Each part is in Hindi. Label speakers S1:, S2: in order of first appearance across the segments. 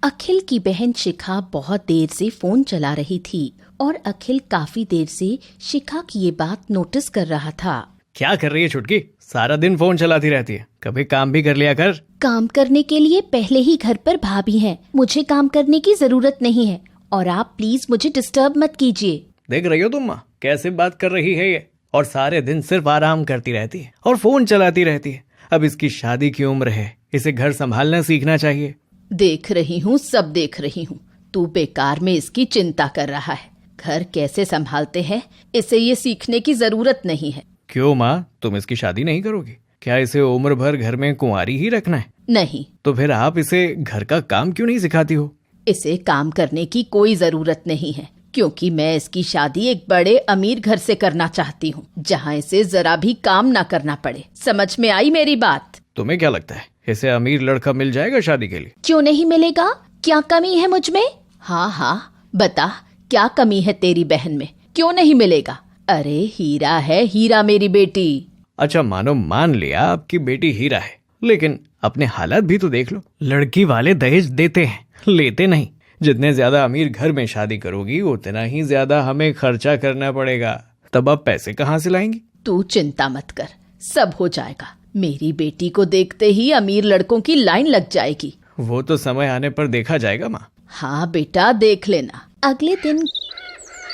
S1: अखिल की बहन शिखा बहुत देर से फोन चला रही थी और अखिल काफी देर से शिखा की ये बात नोटिस कर रहा था।
S2: क्या कर रही है छुटकी? सारा दिन फोन चलाती रहती है, कभी काम भी कर लिया कर।
S1: काम करने के लिए पहले ही घर पर भाभी हैं, मुझे काम करने की जरूरत नहीं है और आप प्लीज मुझे डिस्टर्ब मत कीजिए।
S2: देख रही हो तुम माँ कैसे बात कर रही है ये, और सारे दिन सिर्फ आराम करती रहती है और फोन चलाती रहती है। अब इसकी शादी की उम्र है, इसे घर संभालना सीखना चाहिए।
S1: देख रही हूँ, सब देख रही हूँ। तू बेकार में इसकी चिंता कर रहा है। घर कैसे संभालते हैं इसे ये सीखने की जरूरत नहीं है।
S2: क्यों माँ, तुम इसकी शादी नहीं करोगी क्या? इसे उम्र भर घर में कुंवारी ही रखना है?
S1: नहीं।
S2: तो फिर आप इसे घर का काम क्यों नहीं सिखाती हो?
S1: इसे काम करने की कोई जरूरत नहीं है, क्योंकि मैं इसकी शादी एक बड़े अमीर घर से करना चाहती हूँ, जहाँ इसे जरा भी काम ना करना पड़े। समझ में आई मेरी बात?
S2: तुम्हें क्या लगता है इसे अमीर लड़का मिल जाएगा शादी के लिए?
S1: क्यों नहीं मिलेगा? क्या कमी है मुझ में? हाँ हाँ बता, क्या कमी है तेरी बहन में? क्यों नहीं मिलेगा? अरे हीरा है, हीरा मेरी बेटी।
S2: अच्छा मानो मान लिया आपकी बेटी हीरा है, लेकिन अपने हालात भी तो देख लो। लड़की वाले दहेज देते हैं, लेते नहीं। जितने ज्यादा अमीर घर में शादी करोगी उतना ही ज्यादा हमें खर्चा करना पड़ेगा। तब आप पैसे कहाँ से लाएंगी?
S1: तू चिंता मत कर, सब हो जाएगा। मेरी बेटी को देखते ही अमीर लड़कों की लाइन लग जाएगी।
S2: वो तो समय आने पर देखा जाएगा माँ।
S1: हाँ बेटा, देख लेना। अगले दिन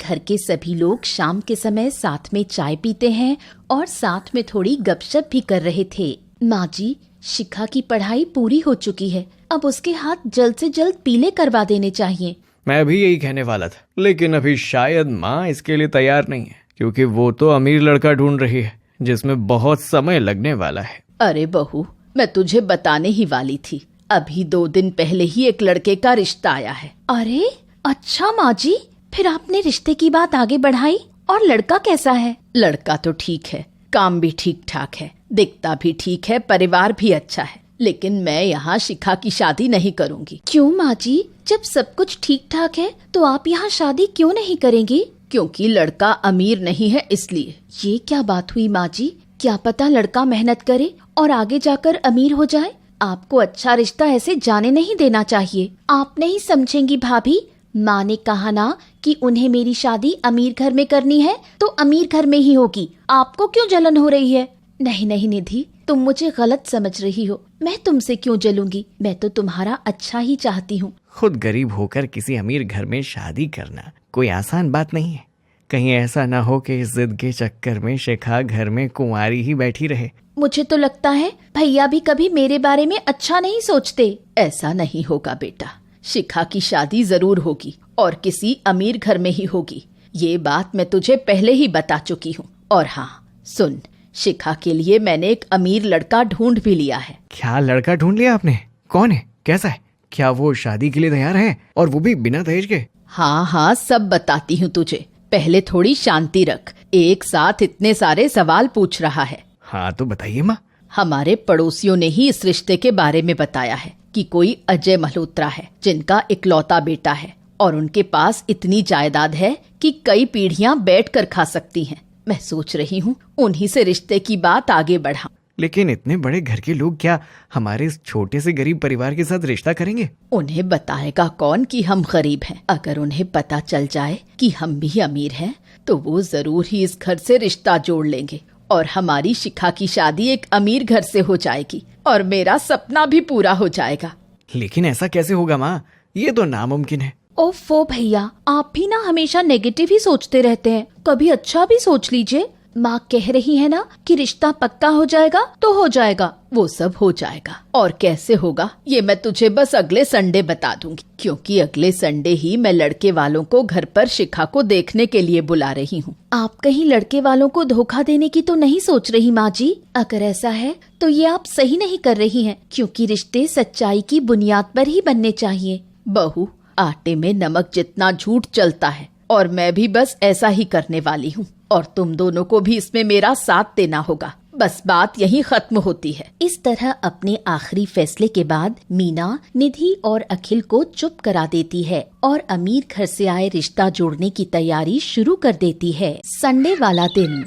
S1: घर के सभी लोग शाम के समय साथ में चाय पीते हैं और साथ में थोड़ी गपशप भी कर रहे थे। माँ जी, शिखा की पढ़ाई पूरी हो चुकी है, अब उसके हाथ जल्द से जल्द पीले करवा देने चाहिए।
S2: मैं भी यही कहने वाला था, लेकिन अभी शायद माँ इसके लिए तैयार नहीं है, क्योंकि वो तो अमीर लड़का ढूंढ रही है जिसमें बहुत समय लगने वाला है।
S1: अरे बहू, मैं तुझे बताने ही वाली थी, अभी 2 दिन पहले ही एक लड़के का रिश्ता आया है। अरे अच्छा माँ जी, फिर आपने रिश्ते की बात आगे बढ़ाई? और लड़का कैसा है? लड़का तो ठीक है, काम भी ठीक ठाक है, दिखता भी ठीक है, परिवार भी अच्छा है, लेकिन मैं यहाँ शिखा की शादी नहीं करूँगी। क्यों माँ जी, जब सब कुछ ठीक ठाक है तो आप यहाँ शादी क्यों नहीं करेंगी? क्योंकि लड़का अमीर नहीं है इसलिए। ये क्या बात हुई माँ जी? क्या पता लड़का मेहनत करे और आगे जाकर अमीर हो जाए। आपको अच्छा रिश्ता ऐसे जाने नहीं देना चाहिए। आप नहीं समझेंगी भाभी, माँ ने कहा ना कि उन्हें मेरी शादी अमीर घर में करनी है तो अमीर घर में ही होगी। आपको क्यों जलन हो रही है? नहीं नहीं निधि, तुम मुझे गलत समझ रही हो। मैं तुमसे क्यों जलूंगी? मैं तो तुम्हारा अच्छा ही चाहती हूँ।
S2: खुद गरीब होकर किसी अमीर घर में शादी करना कोई आसान बात नहीं है। कहीं ऐसा ना हो कि इस जिद के चक्कर में शिखा घर में कुंवारी ही बैठी रहे।
S1: मुझे तो लगता है भैया भी कभी मेरे बारे में अच्छा नहीं सोचते। ऐसा नहीं होगा बेटा, शिखा की शादी जरूर होगी और किसी अमीर घर में ही होगी। ये बात मैं तुझे पहले ही बता चुकी हूँ। और हाँ सुन, शिखा के लिए मैंने एक अमीर लड़का ढूंढ भी लिया है।
S2: क्या लड़का ढूंढ लिया आपने? कौन है, कैसा है? क्या वो शादी के लिए तैयार है, और वो भी बिना दहेज के?
S1: हाँ हाँ सब बताती हूँ तुझे, पहले थोड़ी शांति रख। एक साथ इतने सारे सवाल पूछ रहा है।
S2: हाँ तो बताइए माँ।
S1: हमारे पड़ोसियों ने ही इस रिश्ते के बारे में बताया है कि कोई अजय मल्होत्रा है जिनका इकलौता बेटा है और उनके पास इतनी जायदाद है कि कई पीढ़ियां बैठकर खा सकती हैं। मैं सोच रही हूँ उन्हीं से रिश्ते की बात आगे बढ़ाऊं।
S2: लेकिन इतने बड़े घर के लोग क्या हमारे इस छोटे से गरीब परिवार के साथ रिश्ता करेंगे?
S1: उन्हें बताएगा कौन कि हम गरीब हैं? अगर उन्हें पता चल जाए कि हम भी अमीर हैं तो वो जरूर ही इस घर से रिश्ता जोड़ लेंगे और हमारी शिखा की शादी एक अमीर घर से हो जाएगी और मेरा सपना भी पूरा हो जाएगा।
S2: लेकिन ऐसा कैसे होगा माँ? ये तो नामुमकिन है।
S1: ओफो भैया, आप भी ना हमेशा नेगेटिव ही सोचते रहते हैं, कभी अच्छा भी सोच लीजिए। माँ कह रही है ना कि रिश्ता पक्का हो जाएगा तो हो जाएगा, वो सब हो जाएगा। और कैसे होगा ये मैं तुझे बस अगले संडे बता दूंगी, क्योंकि अगले संडे ही मैं लड़के वालों को घर पर शिखा को देखने के लिए बुला रही हूँ। आप कहीं लड़के वालों को धोखा देने की तो नहीं सोच रही माँ जी? अगर ऐसा है तो ये आप सही नहीं कर रही हैं, क्योंकि रिश्ते सच्चाई की बुनियाद पर ही बनने चाहिए। बहू, आटे में नमक जितना झूठ चलता है और मैं भी बस ऐसा ही करने वाली हूँ और तुम दोनों को भी इसमें मेरा साथ देना होगा। बस बात यहीं खत्म होती है। इस तरह अपने आखिरी फैसले के बाद मीना निधि और अखिल को चुप करा देती है और अमीर घर से आए रिश्ता जोड़ने की तैयारी शुरू कर देती है। संडे वाला दिन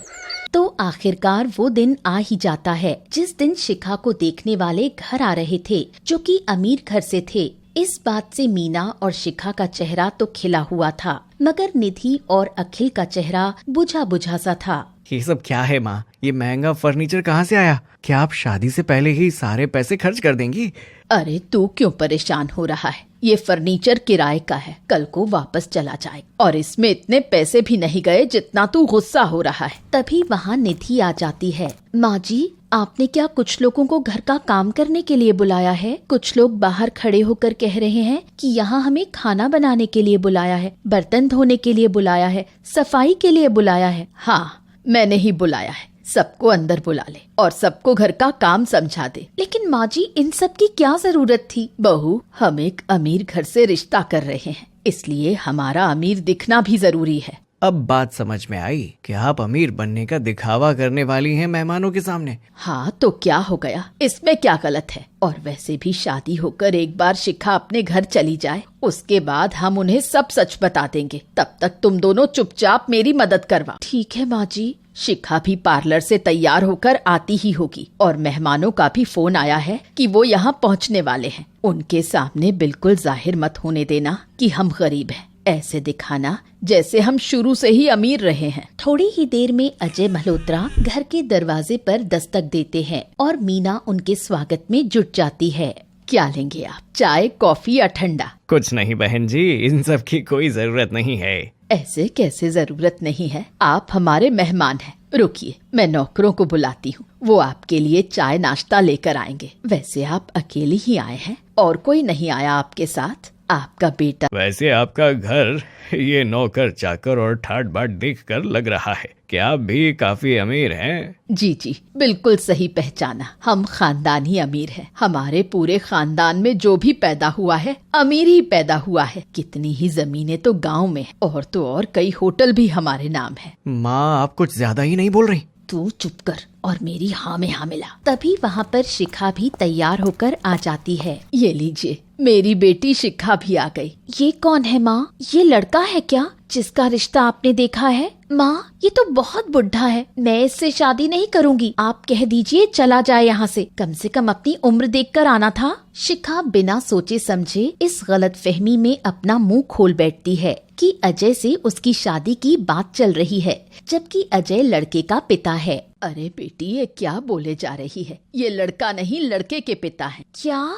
S1: तो आखिरकार वो दिन आ ही जाता है जिस दिन शिखा को देखने वाले घर आ रहे थे, जो कि अमीर घर से थे। इस बात से मीना और शिखा का चेहरा तो खिला हुआ था, मगर निधि और अखिल का चेहरा बुझा बुझा सा था।
S2: ये सब क्या है माँ? ये महंगा फर्नीचर कहाँ से आया? क्या आप शादी से पहले ही सारे पैसे खर्च कर देंगी?
S1: अरे तू क्यों परेशान हो रहा है? ये फर्नीचर किराए का है, कल को वापस चला जाए, और इसमें इतने पैसे भी नहीं गए जितना तू गुस्सा हो रहा है। तभी वहाँ निधि आ जाती है। माँ जी, आपने क्या कुछ लोगों को घर का काम करने के लिए बुलाया है? कुछ लोग बाहर खड़े होकर कह रहे हैं कि यहाँ हमें खाना बनाने के लिए बुलाया है, बर्तन धोने के लिए बुलाया है, सफाई के लिए बुलाया है। हाँ, मैंने ही बुलाया है। सबको अंदर बुला ले और सबको घर का काम समझा दे। लेकिन माँ जी, इन सब की क्या जरूरत थी? बहू, हम एक अमीर घर से रिश्ता कर रहे हैं, इसलिए हमारा अमीर दिखना भी जरूरी है।
S2: अब बात समझ में आई कि आप अमीर बनने का दिखावा करने वाली हैं मेहमानों के सामने।
S1: हाँ तो क्या हो गया, इसमें क्या गलत है? और वैसे भी शादी होकर एक बार शिखा अपने घर चली जाए, उसके बाद हम उन्हें सब सच बता देंगे। तब तक तुम दोनों चुपचाप मेरी मदद करवा। ठीक है माँ जी। शिखा भी पार्लर से तैयार होकर आती ही होगी, और मेहमानों का भी फोन आया है कि वो यहाँ पहुँचने वाले हैं। उनके सामने बिल्कुल जाहिर मत होने देना कि हम गरीब हैं। ऐसे दिखाना जैसे हम शुरू से ही अमीर रहे हैं। थोड़ी ही देर में अजय मल्होत्रा घर के दरवाजे पर दस्तक देते हैं और मीना उनके स्वागत में जुट जाती है। क्या लेंगे आप, चाय, कॉफी या ठंडा?
S2: कुछ नहीं बहन जी, इन सब की कोई जरूरत नहीं है।
S1: ऐसे कैसे जरूरत नहीं है? आप हमारे मेहमान हैं। रुकिए, मैं नौकरों को बुलाती हूँ, वो आपके लिए चाय नाश्ता लेकर आएंगे। वैसे आप अकेले ही आए हैं, और कोई नहीं आया आपके साथ? आपका बेटा।
S2: वैसे आपका घर ये नौकर चाकर और ठाट बाट देखकर लग रहा है कि आप भी काफी अमीर हैं।
S1: जी जी, बिल्कुल सही पहचाना। हम खानदानी अमीर हैं। हमारे पूरे खानदान में जो भी पैदा हुआ है अमीर ही पैदा हुआ है। कितनी ही जमीनें तो गांव में है, और तो और कई होटल भी हमारे नाम है।
S2: माँ, आप कुछ ज्यादा ही नहीं बोल रही?
S1: तू चुप कर और मेरी हाँ में हाँ मिला। तभी वहाँ पर शिखा भी तैयार होकर आ जाती है। ये लीजिए, मेरी बेटी शिखा भी आ गई। ये कौन है माँ? ये लड़का है क्या जिसका रिश्ता आपने देखा है? माँ, ये तो बहुत बुढ़ा है, मैं इससे शादी नहीं करूँगी। आप कह दीजिए चला जाए यहाँ से, कम से कम अपनी उम्र देखकर आना था। शिखा बिना सोचे समझे इस गलतफहमी में अपना मुंह खोल बैठती है कि अजय से उसकी शादी की बात चल रही है, जबकि अजय लड़के का पिता है। अरे बेटी, ये क्या बोले जा रही है? ये लड़का नहीं, लड़के के पिता है। क्या?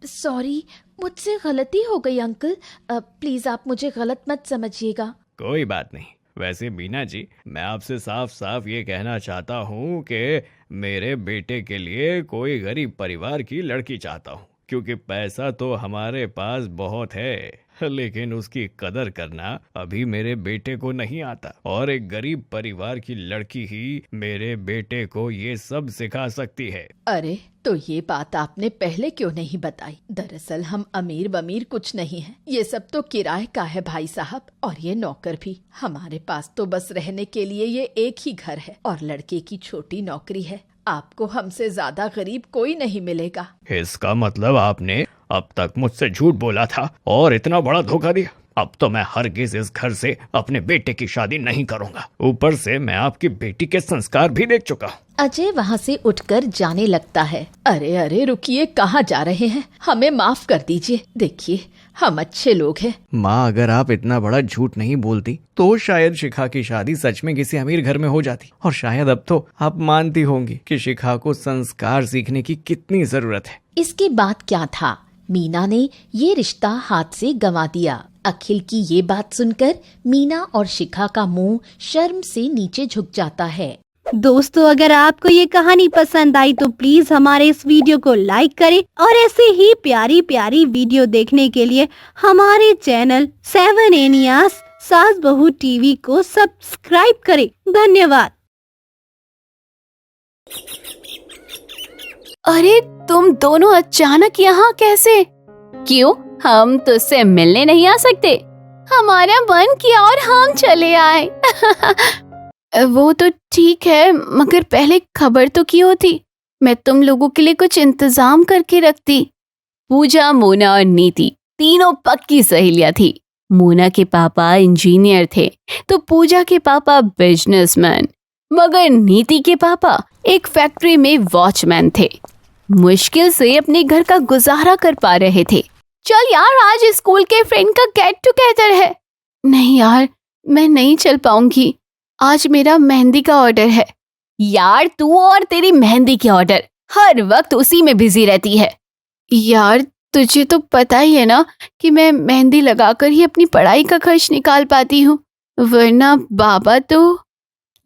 S1: सॉरी, मुझसे गलती हो गई अंकल। प्लीज आप मुझे गलत मत समझिएगा।
S2: कोई बात नहीं। वैसे मीना जी, मैं आपसे साफ साफ ये कहना चाहता हूँ कि मेरे बेटे के लिए कोई गरीब परिवार की लड़की चाहता हूँ, क्योंकि पैसा तो हमारे पास बहुत है, लेकिन उसकी कदर करना अभी मेरे बेटे को नहीं आता, और एक गरीब परिवार की लड़की ही मेरे बेटे को ये सब सिखा सकती है।
S1: अरे, तो ये बात आपने पहले क्यों नहीं बताई? दरअसल हम अमीर बमीर कुछ नहीं है, ये सब तो किराए का है भाई साहब, और ये नौकर भी। हमारे पास तो बस रहने के लिए ये एक ही घर है, और लड़के की छोटी नौकरी है। आपको हमसे ज्यादा गरीब कोई नहीं मिलेगा।
S2: इसका मतलब आपने अब तक मुझसे झूठ बोला था और इतना बड़ा धोखा दिया। अब तो मैं हरगिज इस घर से अपने बेटे की शादी नहीं करूंगा। ऊपर से मैं आपकी बेटी के संस्कार भी देख चुका हूँ।
S1: अजय वहाँ से उठकर जाने लगता है। अरे अरे रुकिए, कहाँ जा रहे हैं? हमें माफ कर दीजिए, देखिए हम अच्छे लोग हैं।
S2: माँ, अगर आप इतना बड़ा झूठ नहीं बोलती तो शायद शिखा की शादी सच में किसी अमीर घर में हो जाती, और शायद अब तो आप मानती होंगी कि शिखा को संस्कार सीखने की कितनी जरूरत है।
S1: इसके बाद क्या था, मीना ने ये रिश्ता हाथ से गंवा दिया। अखिल की ये बात सुनकर मीना और शिखा का मुंह शर्म से नीचे झुक जाता है।
S3: दोस्तों, अगर आपको ये कहानी पसंद आई तो प्लीज हमारे इस वीडियो को लाइक करें, और ऐसे ही प्यारी प्यारी वीडियो देखने के लिए हमारे चैनल 7 एनियास सास बहू टीवी को सब्सक्राइब करें। धन्यवाद।
S4: अरे तुम दोनों अचानक यहाँ कैसे? क्यों, हम तुझसे मिलने नहीं आ सकते? हमारा मन किया और हम चले आए। वो तो ठीक है, मगर पहले खबर तो की होती, मैं तुम लोगों के लिए कुछ इंतजाम करके रखती। पूजा, मोना और नीति तीनों पक्की सहेलियां थी। मोना के पापा इंजीनियर थे तो पूजा के पापा बिजनेसमैन। मगर नीति के पापा एक फैक्ट्री में वॉचमैन थे। मुश्किल से अपने घर का गुजारा कर पा रहे थे। चल यार, आज स्कूल के फ्रेंड का गेट टुगेदर है। नहीं यार, मैं नहीं चल पाऊंगी, आज मेरा मेहंदी का ऑर्डर है। यार तू और तेरी मेहंदी के ऑर्डर, हर वक्त उसी में बिजी रहती है। यार तुझे तो पता ही है ना कि मैं मेहंदी लगाकर ही अपनी पढ़ाई का खर्च निकाल पाती हूँ, वरना बाबा तो।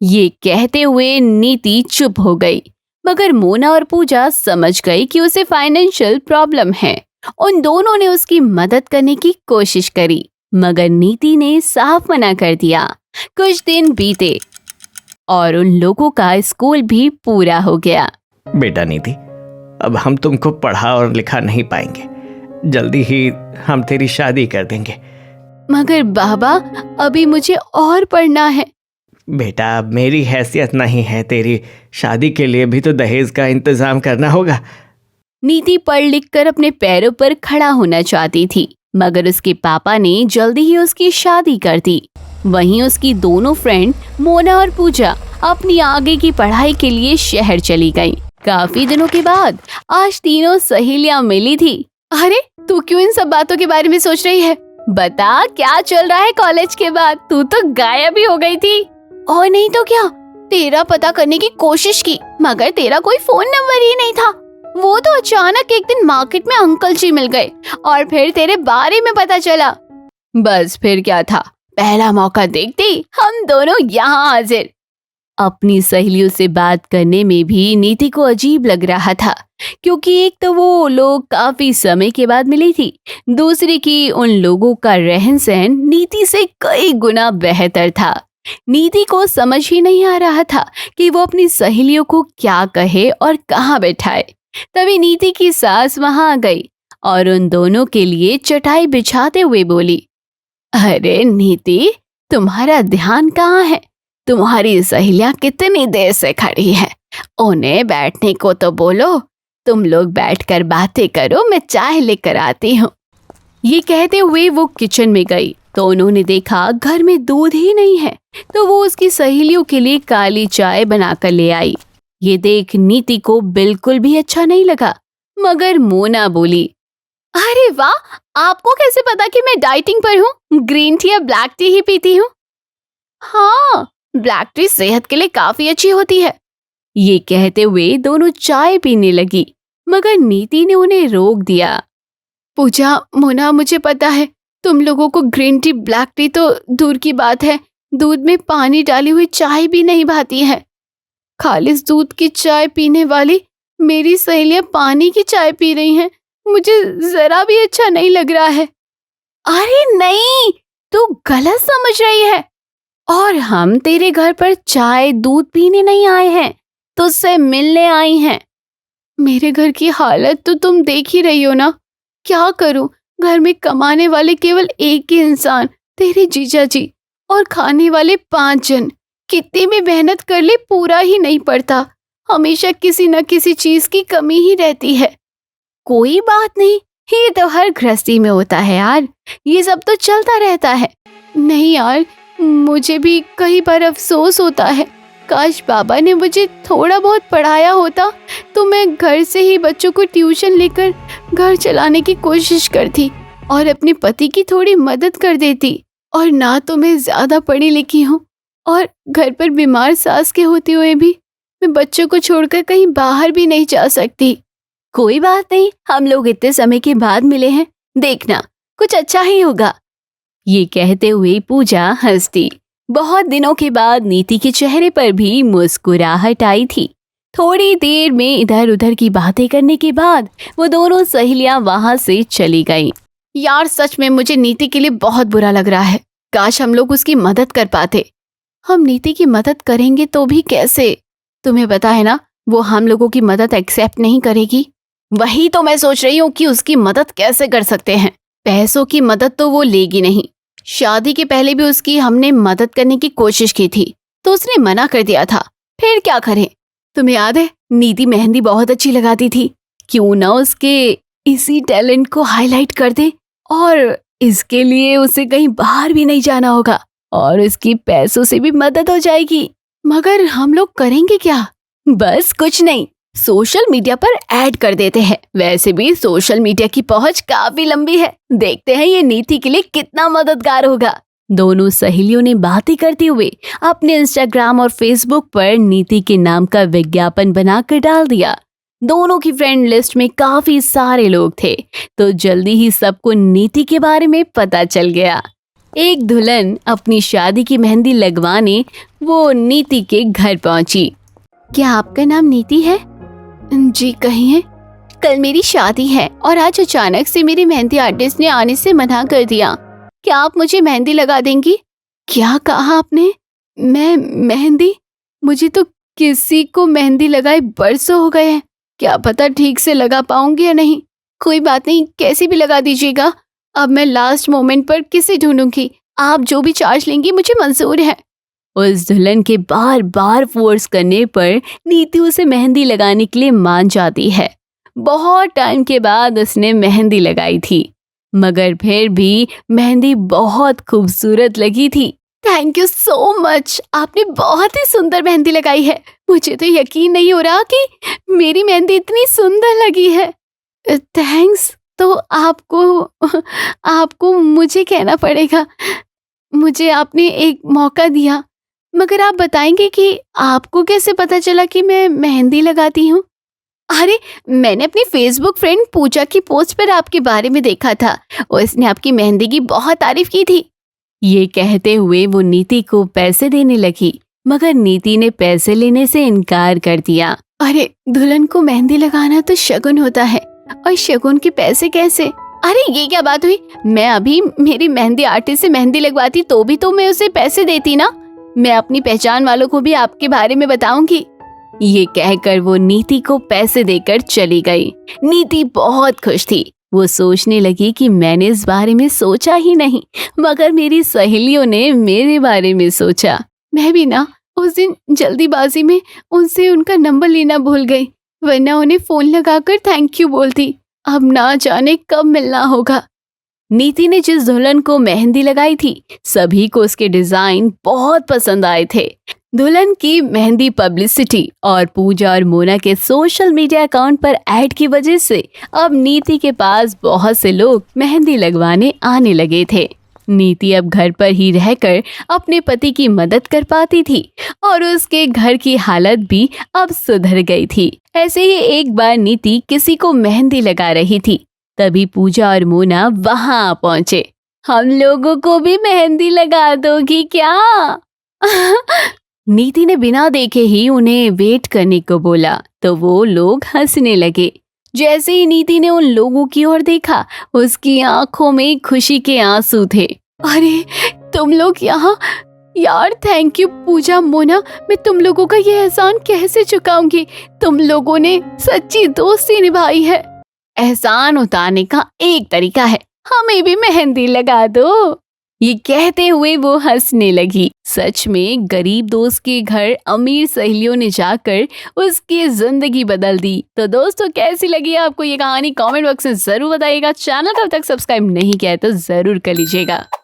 S4: ये कहते हुए नीति चुप हो गई, मगर मोना और पूजा समझ गई कि उसे फाइनेंशियल प्रॉब्लम है। उन दोनों ने उसकी मदद करने की कोशिश करी, मगर नीति ने साफ मना कर दिया। कुछ दिन बीते और उन लोगों का स्कूल भी पूरा हो गया।
S2: बेटा नीति, अब हम तुमको पढ़ा और लिखा नहीं पाएंगे, जल्दी ही हम तेरी शादी कर देंगे।
S4: मगर बाबा, अभी मुझे और पढ़ना है।
S2: बेटा, अब मेरी हैसियत नहीं है, तेरी शादी के लिए भी तो दहेज का इंतजाम करना होगा।
S4: नीति पढ़ लिख कर अपने पैरों पर खड़ा होना चाहती थी, मगर उसके पापा ने जल्दी ही उसकी शादी कर दी। वहीं उसकी दोनों फ्रेंड मोना और पूजा अपनी आगे की पढ़ाई के लिए शहर चली गईं। काफी दिनों के बाद आज तीनों सहेलियां मिली थी। अरे तू क्यों इन सब बातों के बारे में सोच रही है? बता, क्या चल रहा है कॉलेज के बाद? तू तो गायब ही हो गई थी। और नहीं तो क्या, तेरा पता करने की कोशिश की, मगर तेरा कोई फोन नंबर ही नहीं था। वो तो अचानक एक दिन मार्केट में अंकल जी मिल गए और फिर तेरे बारे में पता चला। बस फिर क्या था, पहला मौका देखते ही हम दोनों यहाँ हाजिर। अपनी सहेलियों से बात करने में भी नीति को अजीब लग रहा था, क्योंकि एक तो वो लोग काफी समय के बाद मिली थी, दूसरी की उन लोगों का रहन सहन नीति से कई गुना बेहतर था। नीति को समझ ही नहीं आ रहा था कि वो अपनी सहेलियों को क्या कहे और कहाँ बैठाए। तभी नीति की सास वहां आ गई और उन दोनों के लिए चटाई बिछाते हुए बोली, अरे नीति, तुम्हारा ध्यान कहाँ है? तुम्हारी सहेलियां कितनी देर से खड़ी है, उन्हें बैठने को तो बोलो। तुम लोग बैठकर बातें करो, मैं चाय लेकर आती हूँ। ये कहते हुए वो किचन में गई तो उन्होंने देखा घर में दूध ही नहीं है, तो वो उसकी सहेलियों के लिए काली चाय बनाकर ले आई। ये देख नीति को बिल्कुल भी अच्छा नहीं लगा, मगर मोना बोली, अरे वाह, आपको कैसे पता कि मैं डाइटिंग पर हूँ? ग्रीन टी या ब्लैक टी ही पीती हूँ। हाँ, ब्लैक टी सेहत के लिए काफी अच्छी होती है। ये कहते हुए दोनों चाय पीने लगी, मगर नीति ने उन्हें रोक दिया। पूजा, मोना, मुझे पता है तुम लोगों को ग्रीन टी ब्लैक टी तो दूर की बात है, दूध में पानी डाली हुई चाय भी नहीं भाती है। खालिस दूध की चाय पीने वाली मेरी सहेलियां पानी की चाय पी रही हैं, मुझे जरा भी अच्छा नहीं लग रहा है। अरे नहीं, तू गलत समझ रही है। और हम तेरे घर पर चाय दूध पीने नहीं आए हैं, तुझसे मिलने आई हैं। मेरे घर की हालत तो तुम देख ही रही हो ना। क्या करूं, घर में कमाने वाले केवल एक ही इंसान, तेरे जीजा जी, और खाने वाले 5 जन। कितनी भी मेहनत कर ले पूरा ही नहीं पड़ता, हमेशा किसी न किसी चीज की कमी ही रहती है। कोई बात नहीं, ये तो हर गृहस्थी में होता है यार, ये सब तो चलता रहता है। नहीं यार, मुझे भी कई बार अफसोस होता है, काश बाबा ने मुझे थोड़ा बहुत पढ़ाया होता तो मैं घर से ही बच्चों को ट्यूशन लेकर घर चलाने की कोशिश करती और अपने पति की थोड़ी मदद कर देती। और ना तो मैं ज्यादा पढ़ी लिखी हूँ, और घर पर बीमार सास के होते हुए भी मैं बच्चों को छोड़कर कहीं बाहर भी नहीं जा सकती। कोई बात नहीं, हम लोग इतने समय के बाद मिले हैं, देखना कुछ अच्छा ही होगा। ये कहते हुए पूजा हंसती। बहुत दिनों के बाद नीति के चेहरे पर भी मुस्कुराहट आई थी। थोड़ी देर में इधर उधर की बातें करने के बाद वो दोनों सहेलियां वहां से चली गईं। यार सच में मुझे नीति के लिए बहुत बुरा लग रहा है, काश हम लोग उसकी मदद कर पाते। हम नीति की मदद करेंगे तो भी कैसे? तुम्हें पता है ना, वो हम लोगों की मदद एक्सेप्ट नहीं करेगी। वही तो मैं सोच रही हूँ कि उसकी मदद कैसे कर सकते हैं। पैसों की मदद तो वो लेगी नहीं, शादी के पहले भी उसकी हमने मदद करने की कोशिश की थी तो उसने मना कर दिया था। फिर क्या करें? तुम्हें याद है नीति मेहंदी बहुत अच्छी लगाती थी, क्यों ना उसके इसी टैलेंट को हाईलाइट कर दे, और इसके लिए उसे कहीं बाहर भी नहीं जाना होगा और उसकी पैसों से भी मदद हो जाएगी। मगर हम लोग करेंगे क्या? बस कुछ नहीं, सोशल मीडिया पर ऐड कर देते हैं। वैसे भी सोशल मीडिया की पहुंच काफी लंबी है, देखते हैं ये नीति के लिए कितना मददगार होगा। दोनों सहेलियों ने बातें करते हुए अपने इंस्टाग्राम और फेसबुक पर नीति के नाम का विज्ञापन बनाकर डाल दिया। दोनों की फ्रेंड लिस्ट में काफी सारे लोग थे, तो जल्दी ही सबको नीति के बारे में पता चल गया। एक दुल्हन अपनी शादी की मेहंदी लगवाने वो नीति के घर पहुंची। क्या आपका नाम नीति है? जी कहिए। कल मेरी शादी है और आज अचानक से मेरे मेहंदी आर्टिस्ट ने आने से मना कर दिया। क्या आप मुझे मेहंदी लगा देंगी? क्या कहा आपने? मैं मेहंदी? मुझे तो किसी को मेहंदी लगाए बरसों हो गए हैं, क्या पता ठीक से लगा पाऊंगी या नहीं। कोई बात नहीं, कैसे भी लगा दीजिएगा। अब मैं लास्ट मोमेंट पर किसे ढूंढूंगी, आप जो भी चार्ज लेंगी मुझे मंजूर है। उस दुल्हन के बार बार फोर्स करने पर नीति उसे मेहंदी लगाने के लिए मान जाती है। बहुत टाइम के बाद उसने मेहंदी लगाई थी, मगर फिर भी मेहंदी बहुत खूबसूरत लगी थी। थैंक यू सो मच, आपने बहुत ही सुंदर मेहंदी लगाई है। मुझे तो यकीन नहीं हो रहा कि मेरी मेहंदी इतनी सुंदर लगी है। थैंक्स तो आपको मुझे कहना पड़ेगा। मुझे आपने एक मौका दिया, मगर आप बताएंगे कि आपको कैसे पता चला कि मैं मेहंदी लगाती हूँ? अरे मैंने अपनी फेसबुक फ्रेंड पूजा की पोस्ट पर आपके बारे में देखा था, उसने आपकी मेहंदी की बहुत तारीफ की थी। ये कहते हुए वो नीति को पैसे देने लगी, मगर नीति ने पैसे लेने से इनकार कर दिया। अरे दुल्हन को मेहंदी लगाना तो शगुन होता है, और शगुन के पैसे कैसे? अरे ये क्या बात हुई? मैं अभी मेरी मेहंदी आर्टिस्ट से मेहंदी लगवाती तो भी तो मैं उसे पैसे देती ना। मैं अपनी पहचान वालों को भी आपके बारे में बताऊंगी। ये कहकर वो नीति को पैसे देकर चली गई। नीति बहुत खुश थी। वो सोचने लगी कि मैंने इस बारे में सोचा ही नहीं, मगर मेरी सहेलियों ने मेरे बारे में सोचा। मैं भी ना उस दिन जल्दीबाजी में उनसे उनका नंबर लेना भूल गई, वरना उन्हें फोन लगाकर थैंक यू बोलती। अब ना जाने कब मिलना होगा। नीति ने जिस दुल्हन को मेहंदी लगाई थी, सभी को उसके डिजाइन बहुत पसंद आए थे। दुल्हन की मेहंदी पब्लिसिटी और पूजा और मोना के सोशल मीडिया अकाउंट पर ऐड की वजह से अब नीति के पास बहुत से लोग मेहंदी लगवाने आने लगे थे। नीति अब घर पर ही रहकर अपने पति की मदद कर पाती थी और उसके घर की हालत भी अब सुधर गई थी। ऐसे ही एक बार नीति किसी को मेहंदी लगा रही थी, तभी पूजा और मोना वहां पहुंचे। हम लोगों को भी मेहंदी लगा दोगी क्या? नीति ने बिना देखे ही उन्हें वेट करने को बोला, तो वो लोग हंसने लगे। जैसे ही नीति ने उन लोगों की ओर देखा, उसकी आंखों में खुशी के आंसू थे। अरे तुम लोग यहाँ? यार थैंक यू पूजा मोना, मैं तुम लोगों का ये एहसान कैसे चुकाऊंगी। तुम लोगों ने सच्ची दोस्ती निभाई है। एहसान उतारने का एक तरीका है, हमें भी मेहंदी लगा दो। ये कहते हुए वो हंसने लगी। सच में गरीब दोस्त के घर अमीर सहेलियों ने जाकर उसकी जिंदगी बदल दी। तो दोस्तों कैसी लगी आपको ये कहानी? कमेंट बॉक्स में जरूर बताइएगा। चैनल को अब तक सब्सक्राइब नहीं किया है तो जरूर कर लीजिएगा।